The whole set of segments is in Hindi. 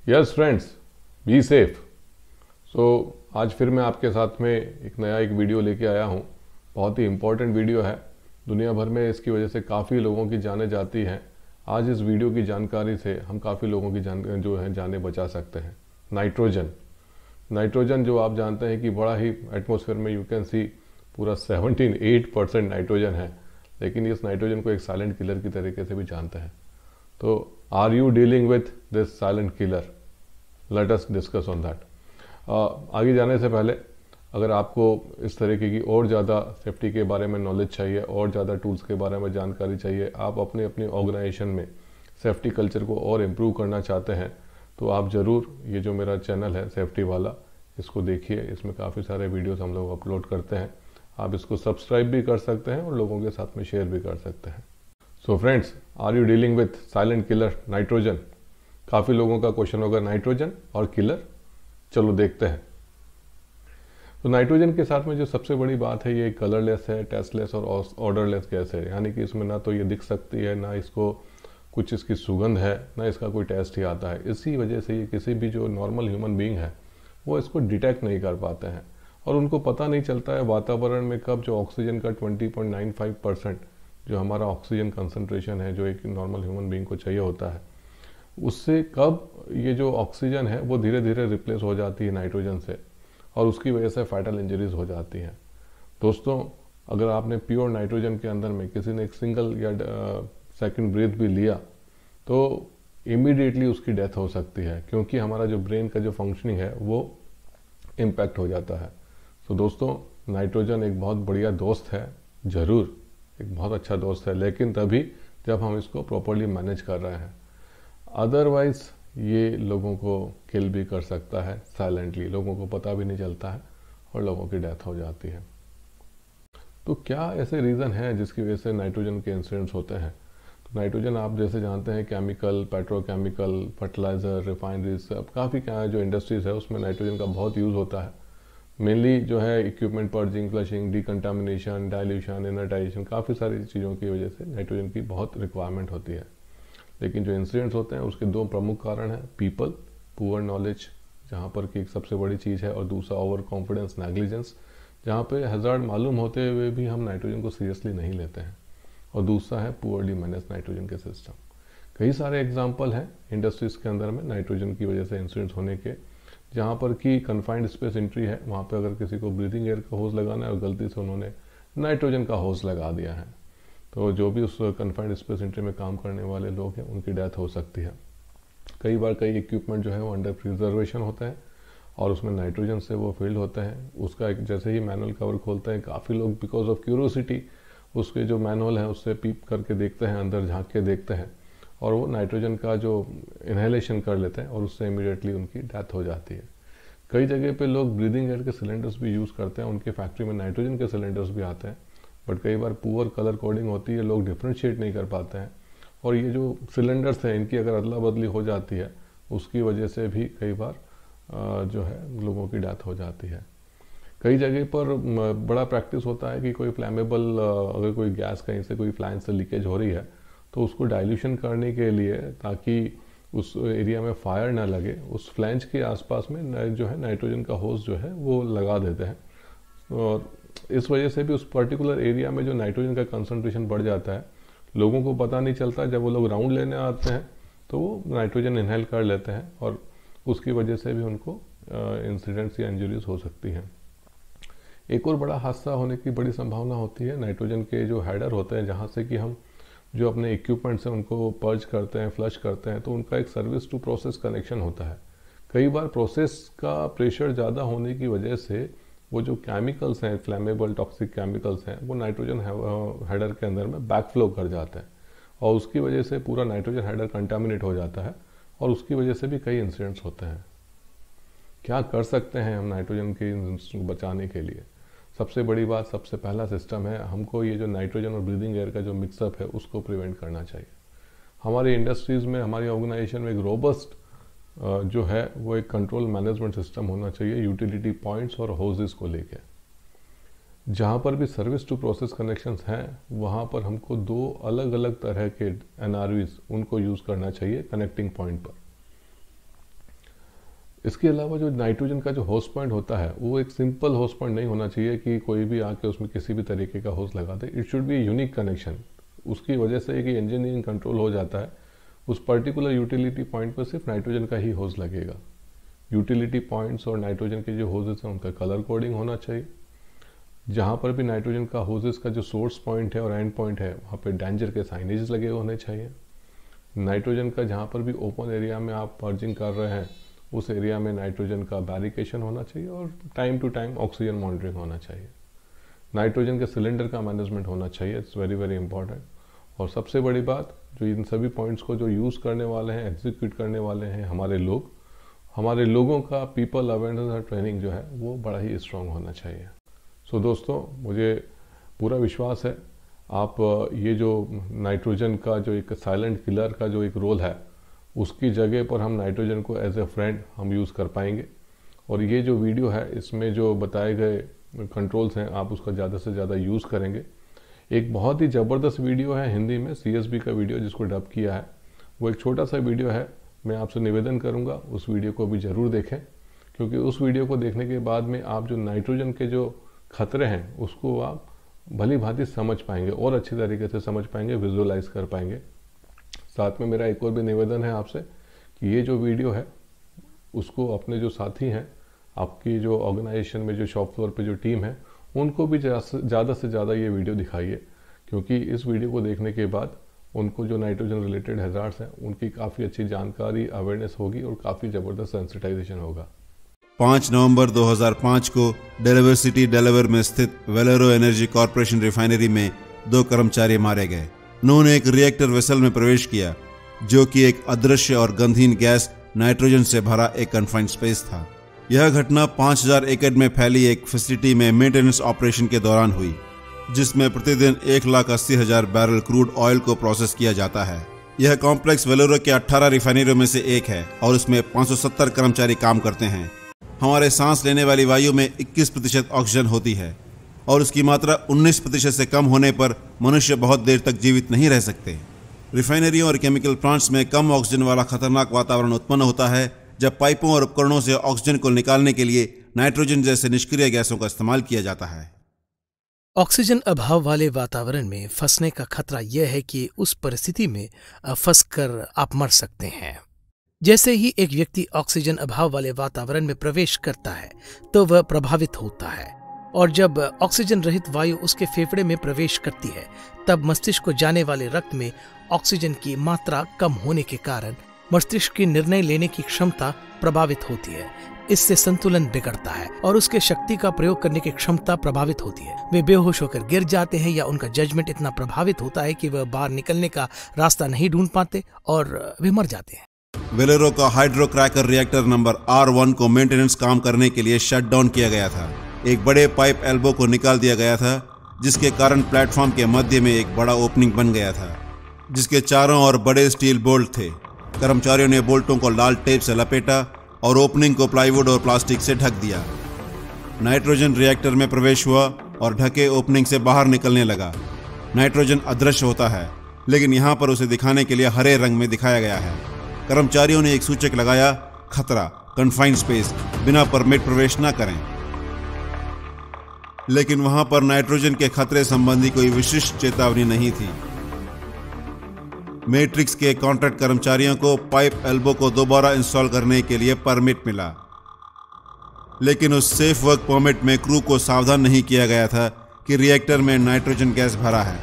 Yes friends, be safe. So आज फिर मैं आपके साथ में एक नया वीडियो लेके आया हूँ। बहुत ही इम्पोर्टेंट वीडियो है, दुनिया भर में इसकी वजह से काफ़ी लोगों की जानें जाती हैं। आज इस वीडियो की जानकारी से हम काफ़ी लोगों की जानें बचा सकते हैं। नाइट्रोजन जो आप जानते हैं कि बड़ा ही एटमॉस्फेयर में यू कैन सी पूरा 78% नाइट्रोजन है, लेकिन इस नाइट्रोजन को एक साइलेंट किलर की तरीके से भी जानते हैं। तो are you dealing with this silent killer? Let us discuss on that. आगे जाने से पहले अगर आपको इस तरीके की और ज़्यादा सेफ्टी के बारे में नॉलेज चाहिए और ज़्यादा टूल्स के बारे में जानकारी चाहिए, आप अपनी ऑर्गेनाइजेशन में सेफ्टी कल्चर को और इम्प्रूव करना चाहते हैं, तो आप ज़रूर ये जो मेरा चैनल है सेफ्टी वाला, इसको देखिए। इसमें काफ़ी सारे वीडियोस हम लोग अपलोड करते हैं। आप इसको सब्सक्राइब भी कर सकते हैं और लोगों के साथ में शेयर भी कर सकते हैं। So friends, are you dealing with silent killer nitrogen? काफ़ी लोगों का क्वेश्चन होगा, नाइट्रोजन और किलर, चलो देखते हैं। तो नाइट्रोजन के साथ में जो सबसे बड़ी बात है, ये कलरलेस है, टेस्टलेस और ऑर्डरलेस गैस है। यानी कि इसमें ना तो ये दिख सकती है, ना इसको कुछ इसकी सुगंध है, ना इसका कोई टेस्ट ही आता है। इसी वजह से ये किसी भी जो नॉर्मल ह्यूमन बीइंग है वो इसको डिटेक्ट नहीं कर पाते हैं और उनको पता नहीं चलता है वातावरण में कब जो ऑक्सीजन का 20.95% जो हमारा ऑक्सीजन कंसंट्रेशन है, जो एक नॉर्मल ह्यूमन बीइंग को चाहिए होता है, उससे कब ये जो ऑक्सीजन है वो धीरे धीरे रिप्लेस हो जाती है नाइट्रोजन से, और उसकी वजह से फैटल इंजरीज हो जाती हैं। दोस्तों, अगर आपने प्योर नाइट्रोजन के अंदर में किसी ने एक सिंगल या सेकंड ब्रीथ भी लिया तो इमीडिएटली उसकी डेथ हो सकती है, क्योंकि हमारा जो ब्रेन का जो फंक्शनिंग है वो इम्पैक्ट हो जाता है। तो दोस्तों, नाइट्रोजन एक बहुत बढ़िया दोस्त है, ज़रूर एक बहुत अच्छा दोस्त है, लेकिन तभी जब हम इसको प्रॉपरली मैनेज कर रहे हैं। अदरवाइज ये लोगों को किल भी कर सकता है साइलेंटली, लोगों को पता भी नहीं चलता है और लोगों की डेथ हो जाती है। तो क्या ऐसे रीज़न हैं जिसकी वजह से नाइट्रोजन के इंसिडेंट्स होते हैं? तो नाइट्रोजन आप जैसे जानते हैं, केमिकल, पेट्रोकेमिकल, फर्टिलाइज़र, रिफाइनरीज, सब काफ़ी क्या है जो इंडस्ट्रीज़ है उसमें नाइट्रोजन का बहुत यूज़ होता है। मेनली जो है इक्विपमेंट पर्जिंग, फ्लशिंग, डिकंटामिनेशन, डाइल्यूशन, इनर्टाइजेशन, काफ़ी सारी चीज़ों की वजह से नाइट्रोजन की बहुत रिक्वायरमेंट होती है। लेकिन जो इंसिडेंट्स होते हैं उसके दो प्रमुख कारण हैं। पीपल, पुअर नॉलेज, जहाँ पर कि एक सबसे बड़ी चीज़ है, और दूसरा ओवर कॉन्फिडेंस, नेग्लिजेंस, जहाँ पे हैज़ार्ड मालूम होते हुए भी हम नाइट्रोजन को सीरियसली नहीं लेते हैं। और दूसरा है पुअरली मैनेज नाइट्रोजन के सिस्टम। कई सारे एग्जाम्पल हैं इंडस्ट्रीज़ के अंदर में नाइट्रोजन की वजह से इंसिडेंट्स होने के, जहाँ पर कि कन्फाइंड स्पेस एंट्री है, वहाँ पे अगर किसी को ब्रीदिंग एयर का होज लगाना है और गलती से उन्होंने नाइट्रोजन का होज लगा दिया है, तो जो भी उस कन्फाइंड स्पेस एंट्री में काम करने वाले लोग हैं उनकी डेथ हो सकती है। कई बार कई इक्विपमेंट जो है वो अंडर प्रिजर्वेशन होते हैं और उसमें नाइट्रोजन से वो फील्ड होते हैं। उसका एक जैसे ही मैनुअल कवर खोलते हैं, काफ़ी लोग बिकॉज ऑफ क्यूरोसिटी उसके जो मैनुअल है उससे पीप करके देखते हैं, अंदर झांक के देखते हैं, और वो नाइट्रोजन का जो इनहेलेशन कर लेते हैं और उससे इमीडिएटली उनकी डेथ हो जाती है। कई जगह पे लोग ब्रीदिंग एयर के सिलेंडर्स भी यूज़ करते हैं, उनके फैक्ट्री में नाइट्रोजन के सिलेंडर्स भी आते हैं, बट कई बार पुअर कलर कोडिंग होती है, लोग डिफ्रेंशिएट नहीं कर पाते हैं, और ये जो सिलेंडर्स हैं इनकी अगर अदला बदली हो जाती है उसकी वजह से भी कई बार जो है लोगों की डेथ हो जाती है। कई जगह पर बड़ा प्रैक्टिस होता है कि कोई फ्लैमेबल, अगर कोई गैस कहीं से कोई फ्लैंज से लीकेज हो रही है तो उसको डाइल्यूशन करने के लिए, ताकि उस एरिया में फायर ना लगे, उस फ्लैंज के आसपास में जो है नाइट्रोजन का होज जो है वो लगा देते हैं, और इस वजह से भी उस पर्टिकुलर एरिया में जो नाइट्रोजन का कंसंट्रेशन बढ़ जाता है। लोगों को पता नहीं चलता, जब वो लोग राउंड लेने आते हैं तो वो नाइट्रोजन इनहेल कर लेते हैं और उसकी वजह से भी उनको इंसिडेंट्स या इंजरीज हो सकती हैं। एक और बड़ा हादसा होने की बड़ी संभावना होती है नाइट्रोजन के जो हेडर होते हैं, जहाँ से कि हम जो अपने इक्विपमेंट्स हैं उनको पर्ज करते हैं, फ्लश करते हैं, तो उनका एक सर्विस टू प्रोसेस कनेक्शन होता है। कई बार प्रोसेस का प्रेशर ज़्यादा होने की वजह से वो जो केमिकल्स हैं, फ्लैमेबल टॉक्सिक केमिकल्स हैं, वो नाइट्रोजन हेडर के अंदर में बैकफ्लो कर जाते हैं और उसकी वजह से पूरा नाइट्रोजन हेडर कंटामिनेट हो जाता है और उसकी वजह से भी कई इंसिडेंट्स होते हैं। क्या कर सकते हैं हम नाइट्रोजन के को बचाने के लिए? सबसे बड़ी बात, सबसे पहला सिस्टम है, हमको ये जो नाइट्रोजन और ब्रीदिंग एयर का जो मिक्सअप है उसको प्रिवेंट करना चाहिए। हमारी इंडस्ट्रीज़ में, हमारी ऑर्गेनाइजेशन में एक रोबस्ट जो है वो एक कंट्रोल मैनेजमेंट सिस्टम होना चाहिए यूटिलिटी पॉइंट्स और होजेस को लेके। जहाँ पर भी सर्विस टू प्रोसेस कनेक्शंस हैं वहाँ पर हमको दो अलग अलग तरह के NRVs उनको यूज़ करना चाहिए कनेक्टिंग पॉइंट पर। इसके अलावा जो नाइट्रोजन का जो होस्ट पॉइंट होता है वो एक सिंपल होस्ट पॉइंट नहीं होना चाहिए कि कोई भी आके उसमें किसी भी तरीके का होस्ट लगा दे। It should be unique connection. उसकी वजह से कि इंजीनियरिंग कंट्रोल हो जाता है, उस पर्टिकुलर यूटिलिटी पॉइंट पर सिर्फ नाइट्रोजन का ही होस्ट लगेगा। यूटिलिटी पॉइंट्स और नाइट्रोजन के जो होजेस हैं उनका कलर कोडिंग होना चाहिए। जहाँ पर भी नाइट्रोजन का होजेस का जो सोर्स पॉइंट है और एंड पॉइंट है वहाँ पे डेंजर के साइनेज लगे होने चाहिए। नाइट्रोजन का जहाँ पर भी ओपन एरिया में आप पर्जिंग कर रहे हैं उस एरिया में नाइट्रोजन का बैरिकेशन होना चाहिए और time to time oxygen monitoring होना चाहिए। नाइट्रोजन के सिलेंडर का मैनेजमेंट होना चाहिए, इट्स वेरी वेरी इंपॉर्टेंट। और सबसे बड़ी बात, जो इन सभी पॉइंट्स को जो यूज़ करने वाले हैं, एग्जीक्यूट करने वाले हैं हमारे लोगों का पीपल अवेयरनेस और ट्रेनिंग जो है वो बड़ा ही स्ट्रांग होना चाहिए। सो दोस्तों, मुझे पूरा विश्वास है आप ये जो नाइट्रोजन का जो एक साइलेंट किलर का जो एक रोल है उसकी जगह पर हम नाइट्रोजन को एज ए फ्रेंड हम यूज़ कर पाएंगे। और ये जो वीडियो है इसमें जो बताए गए कंट्रोल्स हैं आप उसका ज़्यादा से ज़्यादा यूज़ करेंगे। एक बहुत ही ज़बरदस्त वीडियो है हिंदी में, CSB का वीडियो जिसको डब किया है, वो एक छोटा सा वीडियो है। मैं आपसे निवेदन करूंगा उस वीडियो को भी ज़रूर देखें, क्योंकि उस वीडियो को देखने के बाद में आप जो नाइट्रोजन के जो खतरे हैं उसको आप भली भांति समझ पाएंगे और अच्छी तरीके से समझ पाएंगे, विजुअलाइज कर पाएंगे। साथ में मेरा एक और भी निवेदन है आपसे कि ये जो वीडियो है उसको अपने जो साथी हैं, आपकी जो ऑर्गेनाइजेशन में जो शॉप फ्लोर पे जो टीम है, उनको भी ज़्यादा से ज़्यादा ये वीडियो दिखाइए, क्योंकि इस वीडियो को देखने के बाद उनको जो नाइट्रोजन रिलेटेड हैजार्ड्स हैं उनकी काफ़ी अच्छी जानकारी, अवेयरनेस होगी और काफ़ी ज़बरदस्त सेंसिटाइजेशन होगा। 5 नवंबर 2005 को डेलावेयर सिटी डेलावेयर में स्थित वेलेरो एनर्जी कॉर्पोरेशन रिफाइनरी में 2 कर्मचारी मारे गए। उन्होंने एक रिएक्टर वेसल में प्रवेश किया जो कि एक अदृश्य और गंधहीन गैस नाइट्रोजन से भरा एक कन्फाइंड स्पेस था। यह घटना 5000 एकड़ में फैली एक फैसिलिटी में मेंटेनेंस ऑपरेशन के दौरान हुई, जिसमें प्रतिदिन 1,80,000 बैरल क्रूड ऑयल को प्रोसेस किया जाता है। यह कॉम्प्लेक्स वेलेरो के 18 रिफाइनरियों में से एक है और उसमें 570 कर्मचारी काम करते हैं। हमारे सांस लेने वाली वायु में 21% ऑक्सीजन होती है और उसकी मात्रा 19% से कम होने पर मनुष्य बहुत देर तक जीवित नहीं रह सकते। रिफाइनरियों और केमिकल प्लांट्स में कम ऑक्सीजन वाला खतरनाक वातावरण उत्पन्न होता है जब पाइपों और उपकरणों से ऑक्सीजन को निकालने के लिए नाइट्रोजन जैसे निष्क्रिय गैसों का इस्तेमाल किया जाता है। ऑक्सीजन अभाव वाले वातावरण में फंसने का खतरा यह है कि उस परिस्थिति में फंसकर आप मर सकते हैं। जैसे ही एक व्यक्ति ऑक्सीजन अभाव वाले वातावरण में प्रवेश करता है तो वह प्रभावित होता है, और जब ऑक्सीजन रहित वायु उसके फेफड़े में प्रवेश करती है तब मस्तिष्क को जाने वाले रक्त में ऑक्सीजन की मात्रा कम होने के कारण मस्तिष्क की निर्णय लेने की क्षमता प्रभावित होती है। इससे संतुलन बिगड़ता है और उसके शक्ति का प्रयोग करने की क्षमता प्रभावित होती है। वे बेहोश होकर गिर जाते हैं या उनका जजमेंट इतना प्रभावित होता है कि वह बाहर निकलने का रास्ता नहीं ढूंढ पाते और वे मर जाते हैं। वेलेरो का हाइड्रोक्रैकर रिएक्टर नंबर R1 को मेंटेनेंस काम करने के लिए शट डाउन किया गया था। एक बड़े पाइप एल्बो को निकाल दिया गया था, जिसके कारण प्लेटफॉर्म के मध्य में एक बड़ा ओपनिंग बन गया था, जिसके चारों ओर बड़े स्टील बोल्ट थे। कर्मचारियों ने बोल्टों को लाल टेप से लपेटा और ओपनिंग को प्लाईवुड और प्लास्टिक से ढक दिया। नाइट्रोजन रिएक्टर में प्रवेश हुआ और ढके ओपनिंग से बाहर निकलने लगा। नाइट्रोजन अदृश्य होता है, लेकिन यहाँ पर उसे दिखाने के लिए हरे रंग में दिखाया गया है। कर्मचारियों ने एक सूचक लगाया, खतरा, कन्फाइंड स्पेस, बिना परमिट प्रवेश न करें। लेकिन वहां पर नाइट्रोजन के खतरे संबंधी कोई विशिष्ट चेतावनी नहीं थी। मैट्रिक्स के कॉन्ट्रैक्ट कर्मचारियों को पाइप एल्बो को दोबारा इंस्टॉल करने के लिए परमिट मिला, लेकिन उस सेफ वर्क परमिट में क्रू को सावधान नहीं किया गया था कि रिएक्टर में नाइट्रोजन गैस भरा है,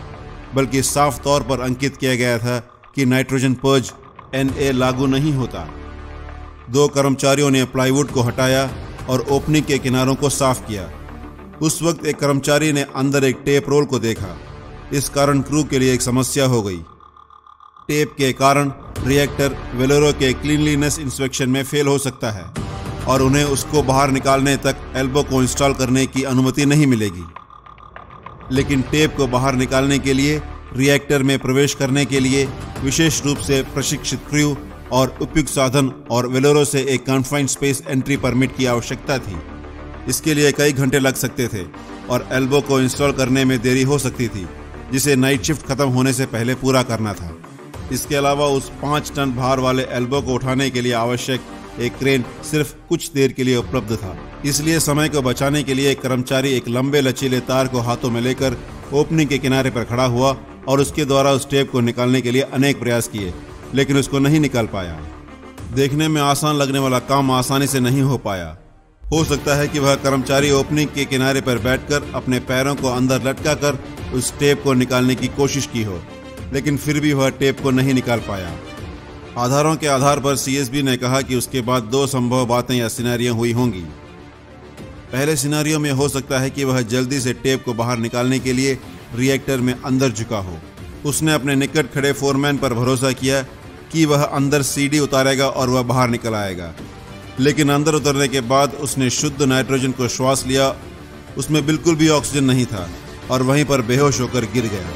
बल्कि साफ तौर पर अंकित किया गया था कि नाइट्रोजन पर्ज NA लागू नहीं होता। 2 कर्मचारियों ने प्लाईवुड को हटाया और ओपनिंग के किनारों को साफ किया। उस वक्त एक कर्मचारी ने अंदर एक टेप रोल को देखा। इस कारण क्रू के लिए एक समस्या हो गई। टेप के कारण रिएक्टर वेलेरो के क्लीनलीनेस इंस्पेक्शन में फेल हो सकता है और उन्हें उसको बाहर निकालने तक एल्बो को इंस्टॉल करने की अनुमति नहीं मिलेगी। लेकिन टेप को बाहर निकालने के लिए रिएक्टर में प्रवेश करने के लिए विशेष रूप से प्रशिक्षित क्रू और उपयुक्त साधन और वेलेरो से एक कन्फाइंड स्पेस एंट्री परमिट की आवश्यकता थी। इसके लिए कई घंटे लग सकते थे और एल्बो को इंस्टॉल करने में देरी हो सकती थी, जिसे नाइट शिफ्ट खत्म होने से पहले पूरा करना था। इसके अलावा उस 5 टन भार वाले एल्बो को उठाने के लिए आवश्यक एक क्रेन सिर्फ कुछ देर के लिए उपलब्ध था। इसलिए समय को बचाने के लिए एक कर्मचारी एक लंबे लचीले तार को हाथों में लेकर ओपनिंग के किनारे पर खड़ा हुआ और उसके द्वारा उस टेप को निकालने के लिए अनेक प्रयास किए, लेकिन उसको नहीं निकाल पाया। देखने में आसान लगने वाला काम आसानी से नहीं हो पाया। हो सकता है कि वह कर्मचारी ओपनिंग के किनारे पर बैठकर अपने पैरों को अंदर लटकाकर उस टेप को निकालने की कोशिश की हो, लेकिन फिर भी वह टेप को नहीं निकाल पाया। आधारों के आधार पर सीएसबी ने कहा कि उसके बाद दो संभव बातें या सिनेरियो हुई होंगी। पहले सिनेरियो में हो सकता है कि वह जल्दी से टेप को बाहर निकालने के लिए रिएक्टर में अंदर झुका हो। उसने अपने निकट खड़े फोरमैन पर भरोसा किया कि वह अंदर सीडी उतारेगा और वह बाहर निकल आएगा, लेकिन अंदर उतरने के बाद उसने शुद्ध नाइट्रोजन को श्वास लिया। उसमें बिल्कुल भी ऑक्सीजन नहीं था और वहीं पर बेहोश होकर गिर गया।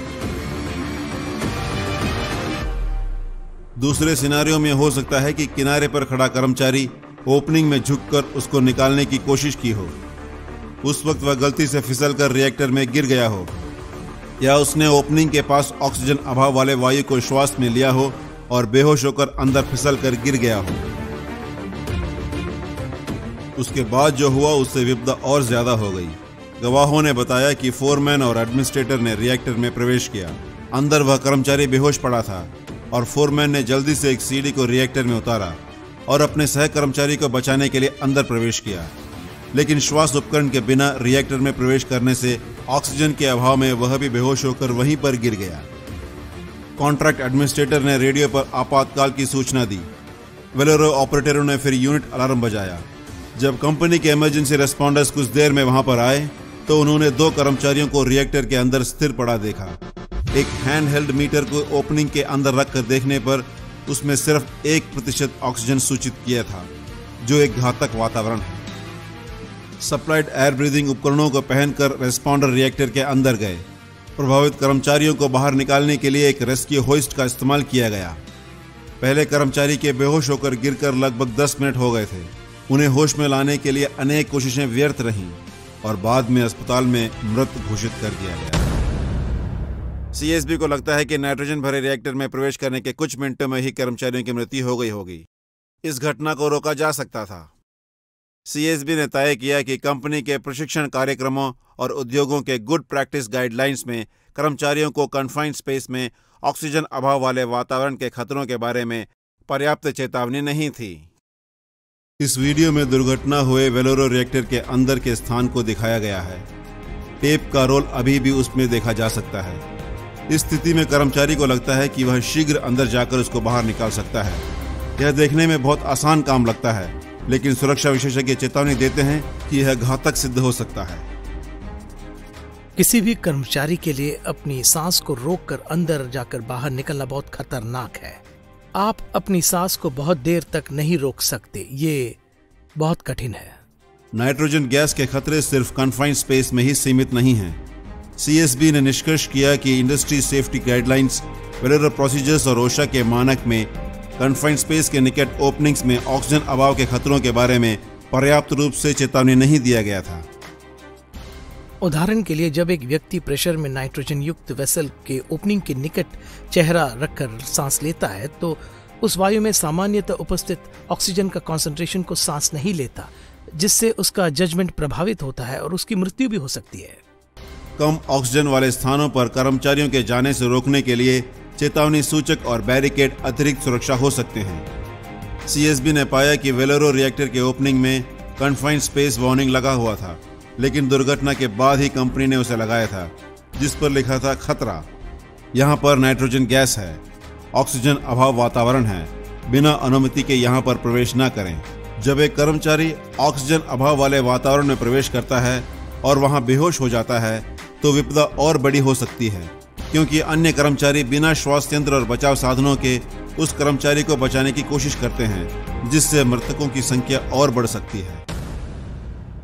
दूसरे सिनेरियो में हो सकता है कि किनारे पर खड़ा कर्मचारी ओपनिंग में झुककर उसको निकालने की कोशिश की हो। उस वक्त वह गलती से फिसलकर रिएक्टर में गिर गया हो, या उसने ओपनिंग के पास ऑक्सीजन अभाव वाले वायु को श्वास में लिया हो और बेहोश होकर अंदर फिसलकर गिर गया हो। उसके बाद जो हुआ उससे विपदा और ज्यादा हो गई। गवाहों ने बताया कि फोरमैन और एडमिनिस्ट्रेटर ने रिएक्टर में प्रवेश किया। अंदर वह कर्मचारी बेहोश पड़ा था और फोरमैन ने जल्दी से एक सीढ़ी को रिएक्टर में उतारा और अपने सह कर्मचारी को बचाने के लिए अंदर प्रवेश किया, लेकिन श्वास उपकरण के बिना रिएक्टर में प्रवेश करने से ऑक्सीजन के अभाव में वह भी बेहोश होकर वहीं पर गिर गया। कॉन्ट्रैक्ट एडमिनिस्ट्रेटर ने रेडियो पर आपातकाल की सूचना दी। वेलोरो ऑपरेटरों ने फिर यूनिट अलार्म बजाया। जब कंपनी के इमरजेंसी रेस्पॉन्डर्स कुछ देर में वहां पर आए तो उन्होंने दो कर्मचारियों को रिएक्टर के अंदर स्थिर पड़ा देखा। एक हैंड हेल्ड मीटर को ओपनिंग के अंदर रखकर देखने पर उसमें सिर्फ 1% ऑक्सीजन सूचित किया था, जो एक घातक वातावरण है। सप्लाइड एयर ब्रीदिंग उपकरणों को पहनकर रेस्पॉन्डर रिएक्टर के अंदर गए। प्रभावित कर्मचारियों को बाहर निकालने के लिए एक रेस्क्यू होइस्ट का इस्तेमाल किया गया। पहले कर्मचारी के बेहोश होकर गिरकर लगभग 10 मिनट हो गए थे। उन्हें होश में लाने के लिए अनेक कोशिशें व्यर्थ रहीं और बाद में अस्पताल में मृत घोषित कर दिया गया। सीएसबी को लगता है कि नाइट्रोजन भरे रिएक्टर में प्रवेश करने के कुछ मिनटों में ही कर्मचारियों की मृत्यु हो गई होगी। इस घटना को रोका जा सकता था। सीएसबी ने तय किया कि कंपनी के प्रशिक्षण कार्यक्रमों और उद्योगों के गुड प्रैक्टिस गाइडलाइंस में कर्मचारियों को कन्फाइंड स्पेस में ऑक्सीजन अभाव वाले वातावरण के खतरों के बारे में पर्याप्त चेतावनी नहीं थी। इस वीडियो में दुर्घटना हुए वेलोरो रिएक्टर के अंदर के स्थान को दिखाया गया है। टेप का रोल अभी भी उसमें देखा जा सकता है। इस स्थिति में कर्मचारी को लगता है कि वह शीघ्र अंदर जाकर उसको बाहर निकाल सकता है। यह देखने में बहुत आसान काम लगता है, लेकिन सुरक्षा विशेषज्ञ चेतावनी देते हैं कि यह घातक सिद्ध हो सकता है। किसी भी कर्मचारी के लिए अपनी सांस को रोककर अंदर जाकर बाहर निकलना बहुत खतरनाक है। आप अपनी सांस को बहुत देर तक नहीं रोक सकते, ये बहुत कठिन है। नाइट्रोजन गैस के खतरे सिर्फ कन्फाइंड स्पेस में ही सीमित नहीं हैं। सीएसबी ने निष्कर्ष किया कि इंडस्ट्री सेफ्टी गाइडलाइंस, वेलोरो प्रोसीजर्स और ओशा के मानक में कन्फाइंड स्पेस के निकट ओपनिंग्स में ऑक्सीजन अभाव के खतरों के बारे में पर्याप्त रूप से चेतावनी नहीं दिया गया था। उदाहरण के लिए, जब एक व्यक्ति प्रेशर में नाइट्रोजन युक्त वेसल के ओपनिंग के निकट चेहरा रखकर सांस लेता है तो उस वायु में सामान्यतः उपस्थित ऑक्सीजन का कॉन्सेंट्रेशन को सांस नहीं लेता, जिससे उसका जजमेंट प्रभावित होता है और उसकी मृत्यु भी हो सकती है। कम ऑक्सीजन वाले स्थानों पर कर्मचारियों के जाने से रोकने के लिए चेतावनी सूचक और बैरिकेड अतिरिक्त सुरक्षा हो सकते हैं। सीएसबी ने पाया कि वेलोरो रिएक्टर के ओपनिंग में कन्फाइंड स्पेस वार्निंग लगा हुआ था, लेकिन दुर्घटना के बाद ही कंपनी ने उसे लगाया था, जिस पर लिखा था खतरा। यहाँ पर नाइट्रोजन गैस है, ऑक्सीजन अभाव वातावरण है, बिना अनुमति के यहाँ पर प्रवेश न करें। जब एक कर्मचारी ऑक्सीजन अभाव वाले वातावरण में प्रवेश करता है और वहाँ बेहोश हो जाता है तो विपदा और बड़ी हो सकती है, क्योंकि अन्य कर्मचारी बिना श्वास यंत्र और बचाव साधनों के उस कर्मचारी को बचाने की कोशिश करते हैं, जिससे मृतकों की संख्या और बढ़ सकती है।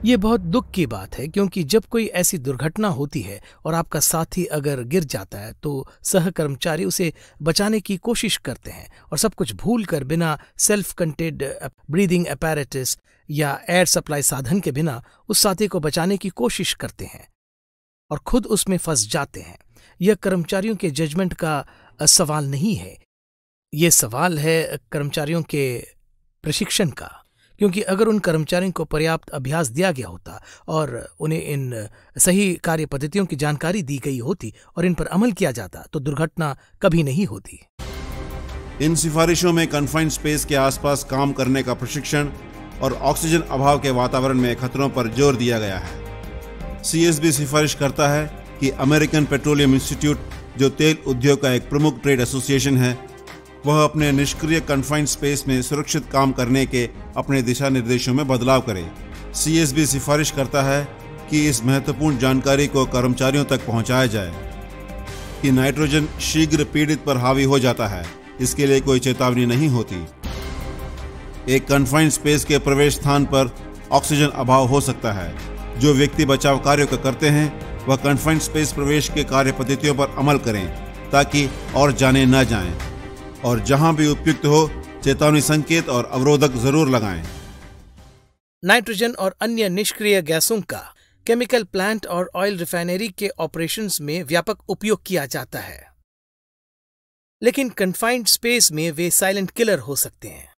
ये बहुत दुख की बात है, क्योंकि जब कोई ऐसी दुर्घटना होती है और आपका साथी अगर गिर जाता है तो सह कर्मचारी उसे बचाने की कोशिश करते हैं और सब कुछ भूलकर बिना सेल्फ कंटेन्ड ब्रीदिंग अपैरेटस या एयर सप्लाई साधन के बिना उस साथी को बचाने की कोशिश करते हैं और खुद उसमें फंस जाते हैं। यह कर्मचारियों के जजमेंट का सवाल नहीं है, यह सवाल है कर्मचारियों के प्रशिक्षण का। क्योंकि अगर उन कर्मचारियों को पर्याप्त अभ्यास दिया गया होता और उन्हें इन सही कार्य पद्धतियों की जानकारी दी गई होती और इन पर अमल किया जाता तो दुर्घटना कभी नहीं होती। इन सिफारिशों में कन्फाइंड स्पेस के आसपास काम करने का प्रशिक्षण और ऑक्सीजन अभाव के वातावरण में खतरों पर जोर दिया गया है। सीएसबी सिफारिश करता है कि अमेरिकन पेट्रोलियम इंस्टीट्यूट, जो तेल उद्योग का एक प्रमुख ट्रेड एसोसिएशन है, वह अपने निष्क्रिय कन्फाइंड स्पेस में सुरक्षित काम करने के अपने दिशा निर्देशों में बदलाव करे। सीएसबी सिफारिश करता है कि इस महत्वपूर्ण जानकारी को कर्मचारियों तक पहुंचाया जाए कि नाइट्रोजन शीघ्र पीड़ित पर हावी हो जाता है, इसके लिए कोई चेतावनी नहीं होती। एक कन्फाइंड स्पेस के प्रवेश स्थान पर ऑक्सीजन अभाव हो सकता है। जो व्यक्ति बचाव कार्यों को करते हैं वह कन्फाइंड स्पेस प्रवेश के कार्य पद्धतियों पर अमल करें ताकि और जाने न जाएं, और जहां भी उपयुक्त हो चेतावनी संकेत और अवरोधक जरूर लगाएं। नाइट्रोजन और अन्य निष्क्रिय गैसों का केमिकल प्लांट और ऑयल रिफाइनरी के ऑपरेशंस में व्यापक उपयोग किया जाता है, लेकिन कन्फाइंड स्पेस में वे साइलेंट किलर हो सकते हैं।